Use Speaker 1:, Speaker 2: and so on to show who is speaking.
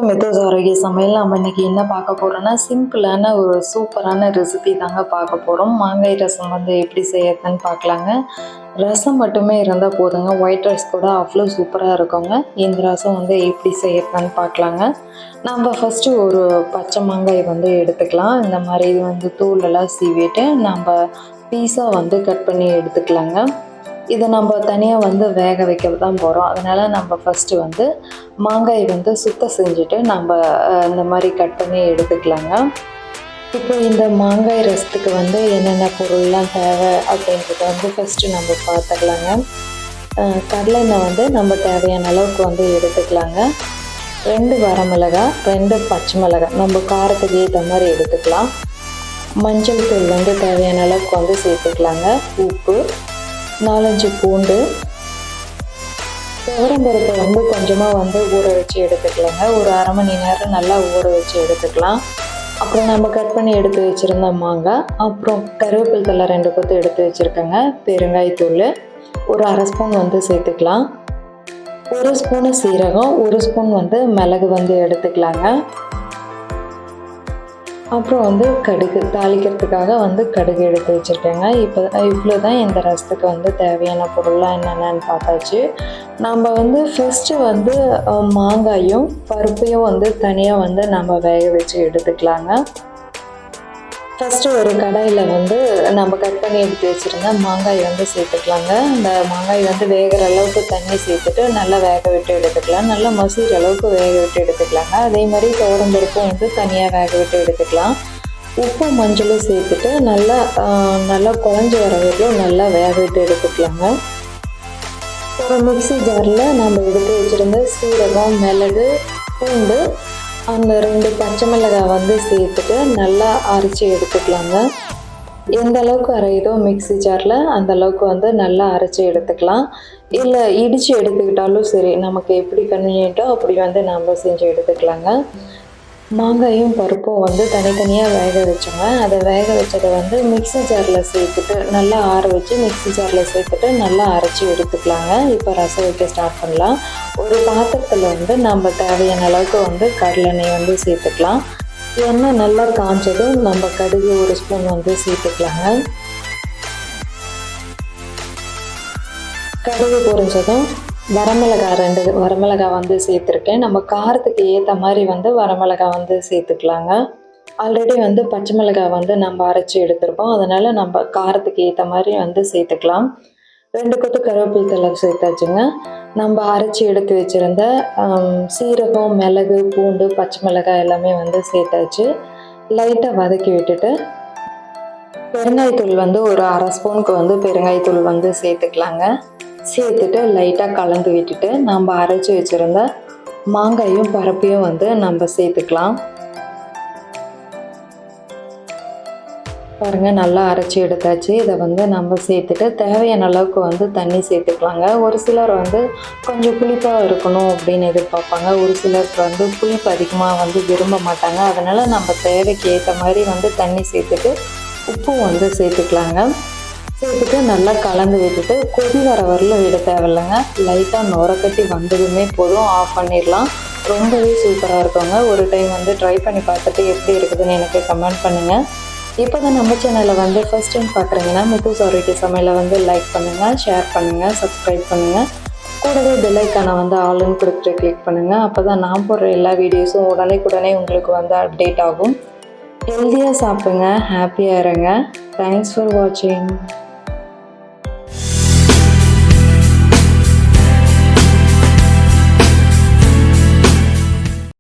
Speaker 1: Mythos ஆரோக்கிய சமையல் நம்ம இன்னைக்கு என்ன பார்க்க போறோம்னா சிம்பிளான ஒரு சூப்பரான ரெசிபி தாங்க பார்க்க போகிறோம். மாங்காய் ரசம் வந்து எப்படி செய்யறதுன்னு பார்க்கலாங்க. ரசம் மட்டுமே இருந்தால் போதுங்க, ஒயிட் ரைஸ் கூட அவ்வளோ சூப்பராக இருக்குங்க. இந்த ரசம் வந்து எப்படி செய்யறதுன்னு பார்க்கலாங்க. நம்ம ஃபஸ்ட்டு ஒரு பச்சை மாங்காய் வந்து எடுத்துக்கலாம். இந்த மாதிரி வந்து தூளெல்லாம் சீவிட்டு நம்ம பீஸாக வந்து கட் பண்ணி எடுத்துக்கலாங்க. இதை நம்ம தனியாக வந்து வேக வைக்க தான் போகிறோம். அதனால் நம்ம ஃபஸ்ட்டு வந்து மாங்காய் வந்து சுத்தம் செஞ்சுட்டு நம்ம இந்த மாதிரி கட் பண்ணி எடுத்துக்கலாங்க. இப்போ இந்த மாங்காய் ரசத்துக்கு வந்து என்னென்ன பொருள்லாம் தேவை அப்படின்றத வந்து ஃபஸ்ட்டு நம்ம பார்த்துக்கலாங்க. கடலெண்ணெய் வந்து நம்ம தேவையான அளவுக்கு வந்து எடுத்துக்கலாங்க. 2 வரமிளகாய், 2 பச்சை மிளகாய் நம்ம காரத்துக்கு ஏற்ற மாதிரி எடுத்துக்கலாம். மஞ்சள் தூள் வந்து தேவையான அளவுக்கு வந்து சேர்த்துக்கலாங்க. உப்பு, 4-5 பூண்டு, துவரம்பருப்பை வந்து கொஞ்சமாக வந்து ஊற வச்சு எடுத்துக்கலாங்க. ஒரு அரை மணி நேரம் நல்லா ஊற வச்சு எடுத்துக்கலாம். அப்புறம் நம்ம கட் பண்ணி எடுத்து வச்சுருந்த மாங்காய், அப்புறம் கருவேப்பிலை தழை 2 கொத்து எடுத்து வச்சுருக்கேங்க. பெருங்காயத்தூள் ஒரு அரை ஸ்பூன் வந்து சேர்த்துக்கலாம். 1 ஸ்பூனு சீரகம், 1 ஸ்பூன் வந்து மிளகு வந்து எடுத்துக்கலாங்க. அப்புறம் வந்து கடுகு தாளிக்கிறதுக்காக வந்து கடுகு எடுத்து வச்சுருக்கேங்க. இப்போ இவ்வளோ தான் இந்த ரசத்துக்கு வந்து தேவையான பொருள்லாம் என்னென்னு பார்த்தாச்சு. நம்ம வந்து ஃபஸ்ட்டு வந்து மாங்காயும் பருப்பையும் வந்து தனியாக வந்து நம்ம வேக வச்சு எடுத்துக்கலாங்க. ஃபஸ்ட்டு ஒரு கடாயில் வந்து நம்ம கட் பண்ணி எடுத்து வச்சுருந்த மாங்காய் வந்து சேர்த்துக்கலாங்க. அந்த மாங்காய் வந்து வேகிற அளவுக்கு தண்ணி சேர்த்துட்டு நல்லா வேக விட்டு எடுத்துக்கலாம். நல்லா மசிகிற அளவுக்கு வேக விட்டு எடுத்துக்கலாங்க. அதே மாதிரி துவரம்பருப்பும் வந்து தனியாக வேக விட்டு எடுத்துக்கலாம். உப்பு மஞ்சளும் சேர்த்துட்டு நல்லா குழஞ்சி வர வரைக்கும் நல்லா வேக விட்டு எடுத்துக்கலாங்க. ஒரு மிக்ஸி ஜாரில் நம்ம எடுத்து வச்சுருந்த சீரகம், மிளகு, பூண்டு, அந்த 2 பச்சை மிளகாய் வந்து சேர்த்துட்டு நல்லா அரைச்சி எடுத்துக்கலாங்க. எந்த அளவுக்கு அரையுதோ மிக்ஸி ஜாரில் அந்த அளவுக்கு வந்து நல்லா அரைச்சி எடுத்துக்கலாம். இல்லை இடித்து எடுத்துக்கிட்டாலும் சரி, நமக்கு எப்படி கன்வீனியன்ட்டோ அப்படி வந்து நம்ம செஞ்சு எடுத்துக்கலாங்க. மாங்காயும் பருப்பும் வந்து தனித்தனியாக வேக வச்சோங்க. அதை வேக வச்சதை வந்து மிக்ஸி ஜாரில் சேர்த்துட்டு நல்லா ஆற வச்சு மிக்ஸி ஜாரில் சேர்த்துட்டு நல்லா அரைச்சி எடுத்துக்கலாங்க. இப்போ ரசம் வைக்க ஸ்டார்ட் பண்ணலாம். ஒரு பாத்திரத்தில் வந்து நம்ம தேவையான அளவுக்கு வந்து கடலெண்ணெய் வந்து சேர்த்துக்கலாம். எண்ணெய் நல்லா காஞ்சதும் நம்ம கடுகு 1 ஸ்பூன் வந்து சேர்த்துக்கலாங்க. கடுகு பொரிஞ்சதும் வரமிளகாய் 2 வரமிளகாய் வந்து சேர்த்துருக்கேன். நம்ம காரத்துக்கு ஏற்ற மாதிரி வந்து வரமிளகாய் வந்து சேர்த்துக்கலாங்க. ஆல்ரெடி வந்து பச்சை மிளகாய் வந்து நம்ம அரைச்சி எடுத்துருக்கோம். அதனால் நம்ம காரத்துக்கு ஏற்ற மாதிரி வந்து சேர்த்துக்கலாம். 2 கொத்து கருவேப்பிலை தழை சேர்த்தாச்சுங்க. நம்ம அரைச்சி எடுத்து வச்சுருந்த சீரகம், மிளகு, பூண்டு, பச்சை மிளகாய் எல்லாமே வந்து சேர்த்தாச்சு. லைட்டாக வதக்கி விட்டுட்டு பெருங்காயத்தூள் வந்து ஒரு அரை ஸ்பூனுக்கு வந்து பெருங்காயத்தூள் வந்து சேர்த்துக்கலாங்க. சேர்த்துட்டு லைட்டாக கலந்து விட்டுட்டு நம்ம அரைச்சி வச்சுருந்த மாங்காயும் பருப்பையும் வந்து நம்ம சேர்த்துக்கலாம். பாருங்கள், நல்லா அரைச்சி எடுத்தாச்சு. இதை வந்து நம்ம சேர்த்துட்டு தேவையான அளவுக்கு வந்து தண்ணி சேர்த்துக்கலாங்க. ஒரு சிலர் வந்து கொஞ்சம் புளிப்பாக இருக்கணும் அப்படின்னு எதிர்பார்ப்பாங்க. ஒரு சிலருக்கு வந்து புளிப்பு அதிகமாக வந்து விரும்ப மாட்டாங்க. அதனால் நம்ம தேவைக்கு ஏற்ற மாதிரி வந்து தண்ணி சேர்த்துட்டு உப்பும் வந்து சேர்த்துக்கலாங்க. சேர்த்துட்டு நல்லா கலந்து விட்டுட்டு கொதி வர வரல விட தேவையில்லைங்க. லைட்டாக நுரக்கட்டி வந்ததுமே போதும், ஆஃப் பண்ணிடலாம். ரொம்பவே சூப்பராக இருக்குங்க. ஒரு டைம் வந்து ட்ரை பண்ணி பார்த்துட்டு எப்படி இருக்குதுன்னு எனக்கு கமெண்ட் பண்ணுங்கள். இப்போ தான் நம்ம சேனலை வந்து ஃபஸ்ட் டைம் பார்க்குறீங்கன்னா மித்தோஸ் ஆரோக்கிய சமையலை வந்து லைக் பண்ணுங்கள், ஷேர் பண்ணுங்கள், சப்ஸ்கிரைப் பண்ணுங்கள். கூடவே பெல் ஐக்கானை வந்து ஆல்னு கொடுத்துட்டு கிளிக் பண்ணுங்கள். அப்போ தான் நான் போடுற எல்லா வீடியோஸும் உடனே உங்களுக்கு வந்து அப்டேட் ஆகும். ஹெல்த்தியாக சாப்பிடுங்க, ஹாப்பியாக இருங்க. தேங்க்ஸ் ஃபார் வாட்சிங்.